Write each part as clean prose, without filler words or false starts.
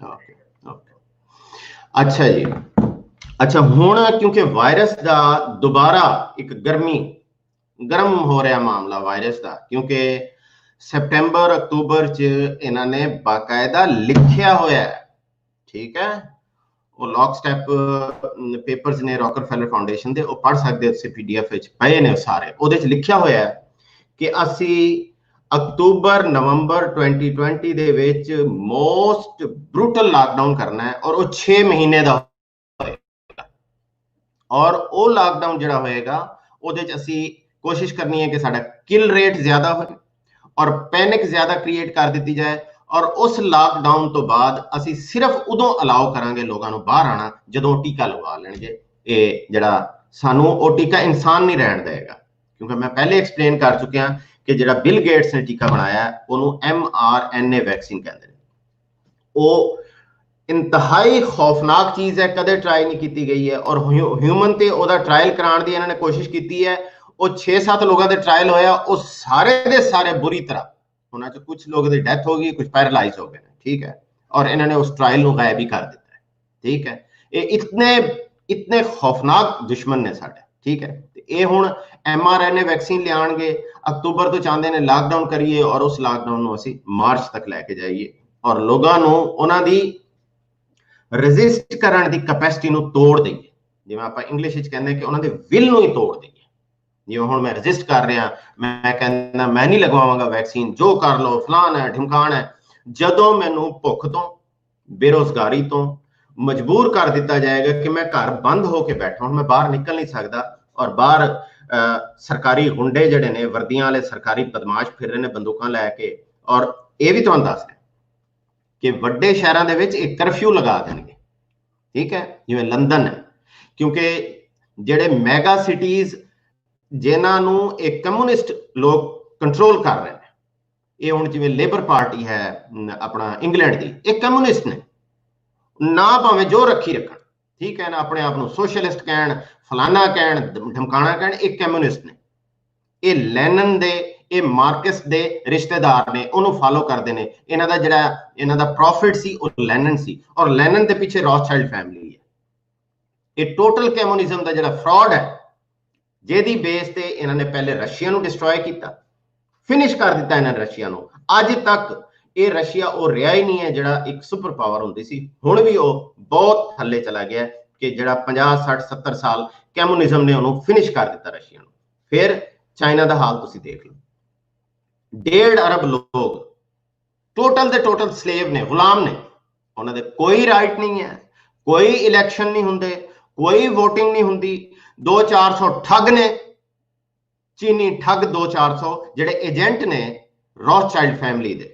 Okay okay अच्छा जी। अच्छा हुण क्योंकि वायरस का दोबारा एक गर्म हो रहा मामला वायरस का, क्योंकि सितंबर अक्तूबर च इन्होंने बाकायदा लिखिया होया है, ठीक है, वो लॉक स्टेप पेपर्स ने रॉकरफेलर फाउंडेशन दे, वो पढ़ सकते हो पीडीएफ पे ने सारे, वो लिखिया होया है कि असी October November 2020 they which most brutal lockdown करना है और वो 6 महीने का होएगा, और वो लॉकडाउन जिहड़ा होएगा ਉਹਦੇ ਚ ਅਸੀਂ कोशिश करनी है कि साडा किल रेट ज्यादा हो और पैनिक ज्यादा क्रिएट कर दी जाए, और उस लॉकडाउन तो बाद ਅਸੀਂ सिर्फ उदों अलाउ करांगे लोगों ਨੂੰ बाहर आना ਜਦੋਂ टीका लगवा लेंगे। ਇਹ ਜਿਹੜਾ ਸਾਨੂੰ ਉਹ टीका इंसान नहीं रहन देगा, क्योंकि मैं पहले एक्सप्लेन कर चुकिया कि ਜਿਹੜਾ बिल गेट्स ने टीका बनाया ਉਹਨੂੰ mRNA वैक्सीन कहते हैं। वो इंतहाई खौफनाक चीज है, कदे ट्राई नहीं की गई है, और ह्यूमन ते ओदा ट्रायल कराने की इन्होंने कोशिश की है। वो 6-7 लोगों के ट्रायल होया, वो सारे दे सारे बुरी तरह, उन्होंने कुछ लोगों की डेथ हो गई, कुछ पैरालाइज हो गए, ठीक है, और इन्होंने उस ट्रायल को गायब ही कर दिता है, ठीक है। ये इतने इतने खौफनाक दुश्मन ने साडे, ठीक है। ये हुण mRNA वैक्सीन लियाणगे, अक्तूबर तो चाहते हैं लॉकडाउन करिए और उस लॉकडाउन को असीं मार्च तक लैके जाइए और लोगों को उन्हां दी रजिस्ट करने की कैपेसिटी ਨੂੰ ਤੋੜ ਦਈਏ, ਜਿਵੇਂ ਆਪਾਂ ਇੰਗਲਿਸ਼ ਵਿੱਚ ਕਹਿੰਦੇ ਕਿ ਉਹਨਾਂ ਦੇ ਵਿਲ ਨੂੰ ਹੀ ਤੋੜ ਦਈਏ। ਜਿਵੇਂ ਹੁਣ ਮੈਂ ਰਜਿਸਟ ਕਰ ਰਿਹਾ, ਮੈਂ ਕਹਿੰਦਾ ਮੈਂ ਨਹੀਂ ਲਗਵਾਵਾਂਗਾ ਵੈਕਸੀਨ, ਜੋ ਕਰ ਲਓ, ਫਲਾਨ ਹੈ ਢਿਮਕਾਣ ਹੈ, ਜਦੋਂ ਮੈਨੂੰ ਭੁੱਖ ਤੋਂ ਬੇਰੋਜ਼ਗਾਰੀ ਤੋਂ ਮਜਬੂਰ ਕਰ ਦਿੱਤਾ ਜਾਏਗਾ ਕਿ ਮੈਂ ਘਰ ਬੰਦ ਹੋ ਕੇ ਬੈਠਾ, ਹੁਣ ਮੈਂ ਬਾਹਰ ਨਿਕਲ ਨਹੀਂ ਸਕਦਾ, ਔਰ ਬਾਹਰ ਸਰਕਾਰੀ ਗੁੰਡੇ ਜਿਹੜੇ ਨੇ ਵਰਦੀਆਂ ਵਾਲੇ ਸਰਕਾਰੀ ਬਦਮਾਸ਼ ਫਿਰ ਰਹੇ ਨੇ ਬੰਦੂਕਾਂ ਲੈ ਕੇ, ਔਰ ਇਹ ਵੀ ਤੁਹਾਨੂੰ ਦੱਸ ਰਿਹਾ कि वड्डे शहरों के विच एक करफ्यू लगा देंगे, ठीक है, जिवें लंदन है, क्योंकि जेडे मैगा सिटीज जिन्हों एक कम्यूनिस्ट लोग कंट्रोल कर रहे हैं, ये हुण जिवें लेबर पार्टी है अपना इंग्लैंड की, एक कम्यूनिस्ट ने ना भावें जो रखी रखन, ठीक है ना, अपने आप को सोशलिस्ट कहण, फलाना कहण, धमकाना कहण, एक कम्यूनिस्ट ने, ये लैनन दे ये मार्क्स दे रिश्तेदार ने, उन्होंने फॉलो करते हैं, इन्हां दा जिहड़ा इन्हां दा प्रॉफिट सी वो लैनन सी, और लैनन दे पीछे रॉथशाइल्ड फैमिली है। ये टोटल कम्युनिज्म दा जिहड़ा फ्रॉड है, जेदी बेस ते इन्हां ने पहले रशिया नूं डिस्ट्रॉय किया, फिनिश कर दिता इन्हां रशिया नूं, अज तक ये रशिया वो रहा ही नहीं है जिहड़ा एक सुपर पावर हुंदी सी, हुण भी वो बहुत थल्ले चला गया कि जिहड़ा 50 60 70 साल कम्युनिज्म ने उन्होंने फिनिश कर दिता रशिया नूं। फिर चाइना का हाल तुसीं देख लो, 1.5 अरब लोग टोटल दे टोटल स्लेव ने, गुलाम ने, उन्होंने कोई राइट नहीं है, कोई इलैक्शन नहीं होंगे, कोई वोटिंग नहीं होंगी, 200-400 ठग ने, चीनी ठग 200-400 जेडे एजेंट ने रॉथशाइल्ड फैमिली दे,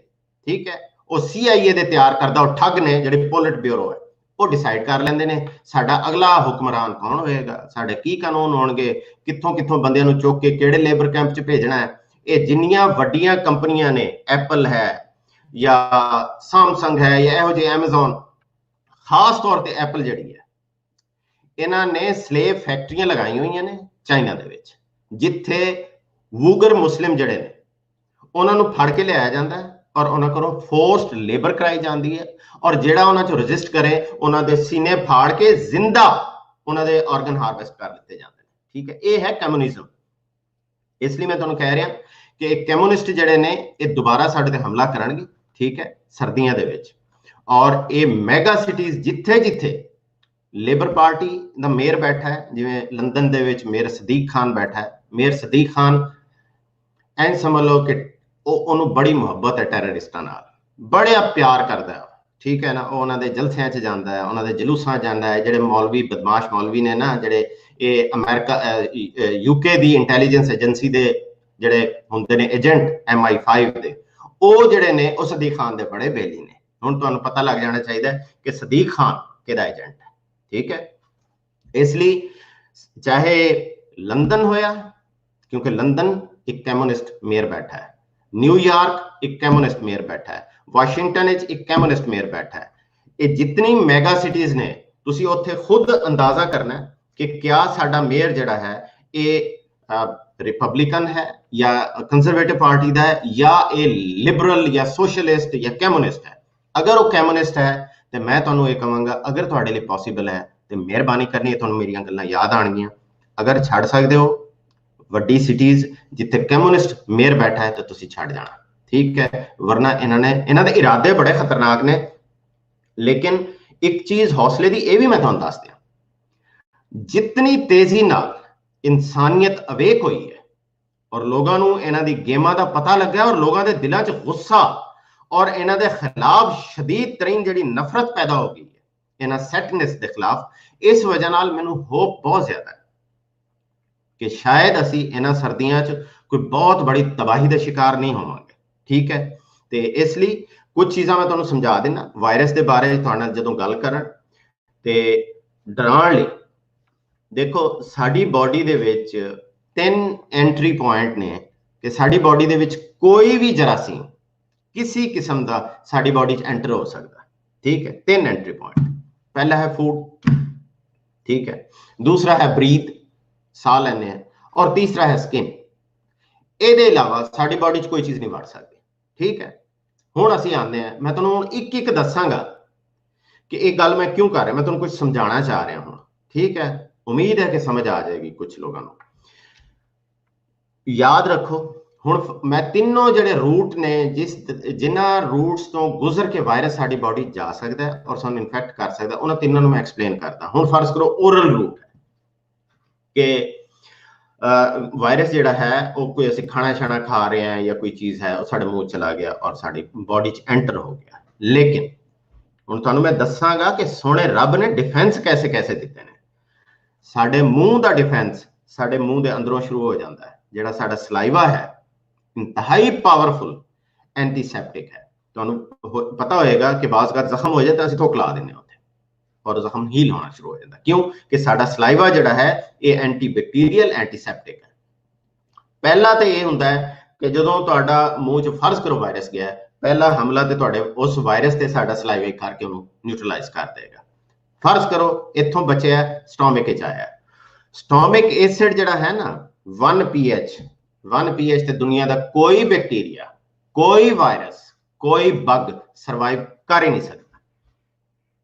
ठीक है, वो CIA दे तैयार करदा और ठग ने जेडे पोलिट ब्यूरो है, वो डिसाइड कर लेंदे ने साडा अगला हुक्मरान कौन होएगा, साडे की कानून होणगे, कित्थों कित्थों बंदियां नूं चुक के किहड़े लेबर कैंप च भेजना है। ये जिन्नियां वड्डियां कंपनियां ने, एप्पल है या सैमसंग है या इहो जे एमेजॉन, खास तौर पे एप्पल जिहड़ी है, इन्हां ने स्लेव फैक्ट्रियां लगाई हुई ने चाइना दे विच, जिथे वूगर मुस्लिम जिहड़े ने उन्हां नूं फड़ के लिआया जांदा है और उन्हां कोलों फोर्स्ड लेबर कराई जाती है, और जिहड़ा उन्हां चों रजिस्ट करे उन्हां दे सीने फाड़ के जिंदा उन्हां दे ऑर्गन हार्वेस्ट कर दिते जाते हैं, ठीक है। ये है कम्युनिज्म। इसलिए मैं तुहानूं कह रहा कि कम्युनिस्ट जिहड़े ने ये दोबारा साडे ते हमला करनगे, ठीक है, सर्दियां दे विच, और ये मैगा सिटीज जिथे जिथे लेबर पार्टी दा मेयर बैठा है, जिवें लंदन दे विच मेयर सदीक खान बैठा है, मेयर सदीक खान एंड समझ लो कि उन्होंने बड़ी मुहब्बत है टैररिस्टां नाल, बड़ा प्यार करता है, ठीक है ना, वो उन्होंने जलसियां च जाता है, उन्होंने जुलूसां जाता है, जिहड़े मौलवी बदमाश मौलवी ने ना, जिहड़े ये अमेरिका UK की इंटैलीजेंस एजेंसी के जिहड़े हुंदे ने एजेंट MI5 दे, वो जिहड़े ने उस सदीक खान दे बड़े बेली ने। हुण तुहानूं पता लग जाना चाहिए कि सदीक खान किहदा एजेंट है, ठीक है। इसलिए चाहे लंदन होया, क्योंकि लंदन एक कम्युनिस्ट मेयर बैठा है, न्यूयॉर्क एक कम्युनिस्ट मेयर बैठा है, वाशिंगटन एक कम्युनिस्ट मेयर बैठा है, ये जितनी मैगा सिटीज ने, तुसी उत्थे खुद अंदाजा करना है कि क्या साडा मेयर जिहड़ा है ये रिपब्लिकन है या कंजरवेटिव पार्टी का है या ये लिबरल या सोशलिस्ट या कम्युनिस्ट है। अगर वो कम्युनिस्ट है तो मैं तुहानूं ये कहांगा अगर तुहाडे लिए पॉसीबल है तो मेहरबानी करनी है, तुहानूं मेरियां गल्लां याद आउणगीਆਂ। अगर छड्ड सकदे हो वड्डी सिटीज़ जिथे कम्यूनिस्ट मेयर बैठा है तो तुसीं छड्ड जाना, ठीक है। वरना इन्हां दे इरादे बड़े खतरनाक ने। लेकिन एक चीज़ हौसले दी ये भी मैं तुहानूं दस दियां, जितनी तेजी नाल इंसानियत अवेक हुई है और लोगों को इन्हां दी गेमां दा पता लग्या और लोगों के दिलों च गुस्सा और इन्हां दे खिलाफ शदीद तरीन जिहड़ी नफरत पैदा हो गई है इन्हां सेटनेस के खिलाफ, इस वजह नाल मैनूं होप बहुत ज्यादा है कि शायद असी इन्हां सर्दियां च कोई बहुत बड़ी तबाही का शिकार नहीं होवांगे, ठीक है। तो इसलिए कुछ चीज़ां मैं तुहानूं समझा देना वायरस के बारे तुहाडे नाल जदों गल करन ते डराउण लई। देखो साडी बॉडी दे विच 3 एंट्री पॉइंट ने कि साडी बॉडी दे विच कोई भी जरासीम किसी किस्म का साडी बॉडी च एंटर हो सकता, ठीक है। 3 एंट्री पॉइंट, पहला है फूड, ठीक है, दूसरा है ब्रीथ साह लैने हैं, और तीसरा है स्किन। ये अलावा साडी बॉडी च कोई चीज़ नहीं वड़ सकती, ठीक है। हुण असीं आंदे हैं, मैं तुहानूं हुण एक एक दसांगा कि एक गल मैं क्यों कर रहा, मैं तुहानूं कुछ समझाना चाह रहा हूं, ठीक है। उम्मीद है कि समझ आ जाएगी कुछ लोगों को। याद रखो हुण मैं तीनों जिहड़े रूट ने जिन्हां रूट्स तो गुजर के वायरस साडी बॉडी जा सकता है और सानूं इन्फेक्ट कर सकता है, उन्हां तीनों नूं मैं एक्सप्लेन करदा। हुण फर्ज करो ओरल रूट है कि वायरस जिहड़ा है वो कोई असीं खाना शाना खा रहे हैं या कोई चीज़ है वो साडे मूँह चला गया और साडी बॉडी च एंटर हो गया। लेकिन हुण तुहानूं मैं दसांगा कि सोहणे रब ने डिफेंस कैसे कैसे दिते ने। साडे मूँह दा डिफेंस साडे मूँह दे अंदरों शुरू हो जाता है। जिहड़ा साडा सलाइवा है इंतहाई पावरफुल एंटीसैप्टिक है। तुहानूं पता होएगा कि बाज़ अगर जख्म हो जाए तो असीं थुक ला दिंदे उत्थे और जख्म हील होना शुरू हो जाता। क्यों कि साडा सलाइवा जिहड़ा है ये एंटी बैक्टीरियल एंटीसैप्टिक है। पहला तो ये हुंदा है कि जदों तुहाडा मूँह च फर्ज करो वायरस गया है, पहला हमला तो तुहाडे उस वायरस ते साडा सलाइवा ही करके उहनूं न्यूट्रलाइज कर देगा। फर्ज करो इत्थों बचिया स्टोमिक च आया, स्टोमिक एसिड जिहड़ा है ना 1 pH ते दुनिया का कोई बैक्टीरिया कोई वायरस कोई बग सर्वाइव कर ही नहीं सकता,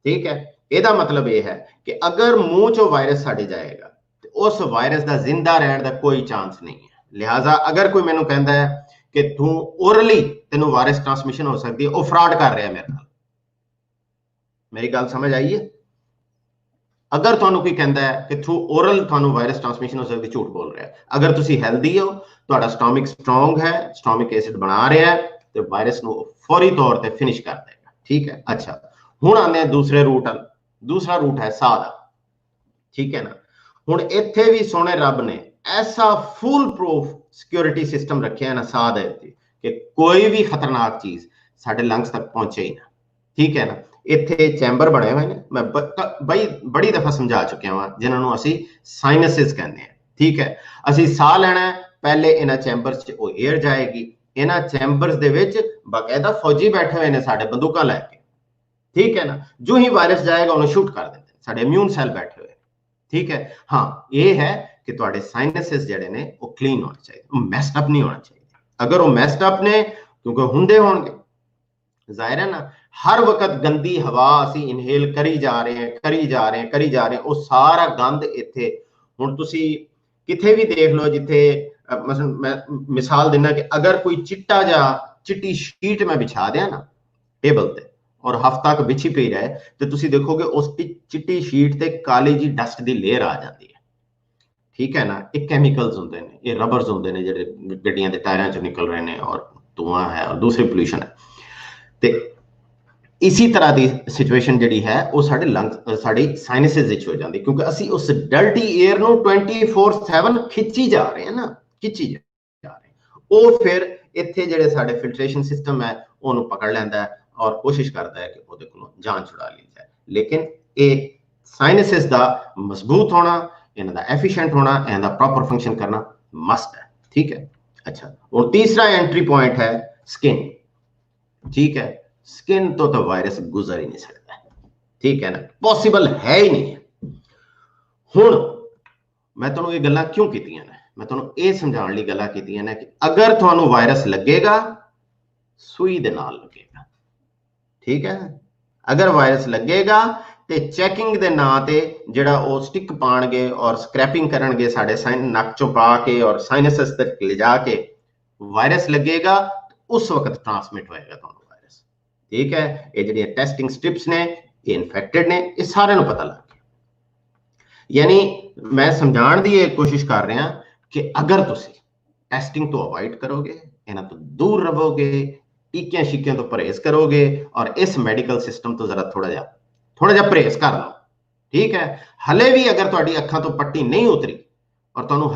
ठीक है। ਇਹਦਾ मतलब यह है कि अगर मूँह चो वायरस साडे जाएगा तो उस वायरस का जिंदा रहने का कोई चांस नहीं है। लिहाजा अगर कोई मैनू कहता है कि तू ओरली तेनों वायरस ट्रांसमिशन हो सकती है, वो फ्रॉड कर रहा है मेरे नाल। मेरी गल समझ आई है? अगर तुहानूं कोई कहता है कि थ्रू ओरल तुहानूं वायरस ट्रांसमिशन हो सकती, झूठ बोल रहा है। अगर तुसी हेल्दी हो, तुहाडा स्टोमिक स्ट्रोंग है, स्टोमिक एसिड बना रहा है तो वायरस नूं फौरी तौर पर फिनिश कर देगा, ठीक है। अच्छा हुण आने दूसरे रूट। दूसरा रूट है साह दा, ठीक है ना। हुण इत्थे भी सोहणे रब ने ऐसा फुल प्रूफ सिक्योरिटी सिस्टम रखिया है ना साह दे उत्ते कि कोई भी खतरनाक चीज साडे लंग्स तक पहुंचे ही ना, ठीक है ना। इत्थे चैंबर बने हुए हैं, मैं बड़ी दफा समझा चुकिया वा, जिन्होंने असी साइनसिस कहते हैं, ठीक है। असी साह लेना है, पहले इन्हां चैंबर्स च वो एयर जाएगी, इन्हां चैंबर्स दे विच बाकायदा फौजी बैठे हुए ने साडे बंदूकां लैके, ठीक है ना। जो ही वायरस जाएगा उन्हें शूट कर देते हैं, साडे इम्यून सैल बैठे हुए, ठीक है। हाँ ये है कि तुहाडे साइनसिस जिहड़े ने वो क्लीन होने चाहिए, वो मैस्ड अप नहीं होना चाहिए। अगर वो मैस्ड अप ने क्योंकि हुंदे होणगे, जाहिर है ना, हर वक्त गंदी हवा असी इनहेल करी जा रहे हैं, वो सारा गंद इत्थे हुण तुसी किथे भी देख लो जिथे मसलन मैं मिसाल देना कि अगर कोई चिट्टी शीट में बिछा दिया ना टेबल पे और हफ्ता तक बिछी पई रहे तो तुसी देखोगे उस चिट्टी शीट ते काली जी डस्ट दी लेयर आ जाती है, ठीक है ना। एक केमिकल्स होंदे ने, ये रबर्स होंदे ने जिहड़े गड्डियां दे टायरां चों निकल रहे हैं और धुआं है और दूसरे पोल्यूशन है। ते इसी तरह की सिचुएशन जिहड़ी है वो साडे लंग्स साडी साइनसिस विच हो जाती, क्योंकि असी उस डर्टी एयर नूं 24/7 खिंची जा रहे हैं ना, खिंची जा रहे हैं। वो फिर इत्थे जिहड़े साडे फिल्ट्रेशन सिस्टम है उहनूं पकड़ लैंदा है और कोशिश करता है कि उहदे कोलों जान छुड़ा ली जाए। लेकिन ये साइनसिस दा मजबूत होना, इन्हां दा एफिशिएंट होना, इन्हां दा प्रॉपर फंक्शन करना मस्ट है, ठीक है। अच्छा और तीसरा एंट्री पॉइंट है स्किन, ठीक है। स्किन तो वायरस गुजर ही नहीं सकता, ठीक है ना, पॉसिबल है ही नहीं है। हुण मैं तुहानूं ये गल्लां क्यों कीतियां ने, मैं तुहानूं ये समझाउण लई गल्लां कीतियां ने कि अगर तुहानूं वायरस लगेगा सुई दे नाल लगेगा, ठीक है। अगर वायरस लगेगा तो चैकिंग के नाम से जिहड़ा वो स्टिक पाणगे और स्क्रैपिंग करनगे साडे नक चों पा के और साइनसस तक ले जाके वायरस लगेगा, उस वक्त ट्रांसमिट होएगा तुहानूं वायरस। ठीक है, ये जिहड़ियां टेस्टिंग स्ट्रिप्स ने ये इन्फेक्टेड ने, ये सारे नूं पता लग गया। यानी मैं समझाण दी कोशिश कर रहा कि अगर तुसीं टेस्टिंग तो अवॉइड करोगे, इन्हां तो दूर रहोगे, टीकियां शीकियां तो परहेज करोगे और इस मैडिकल सिस्टम तो जरा थोड़ा जिहा परहेज कर लो। ठीक है, हले भी अगर तुहाडी अखां तो पट्टी नहीं उतरी और तुहानूं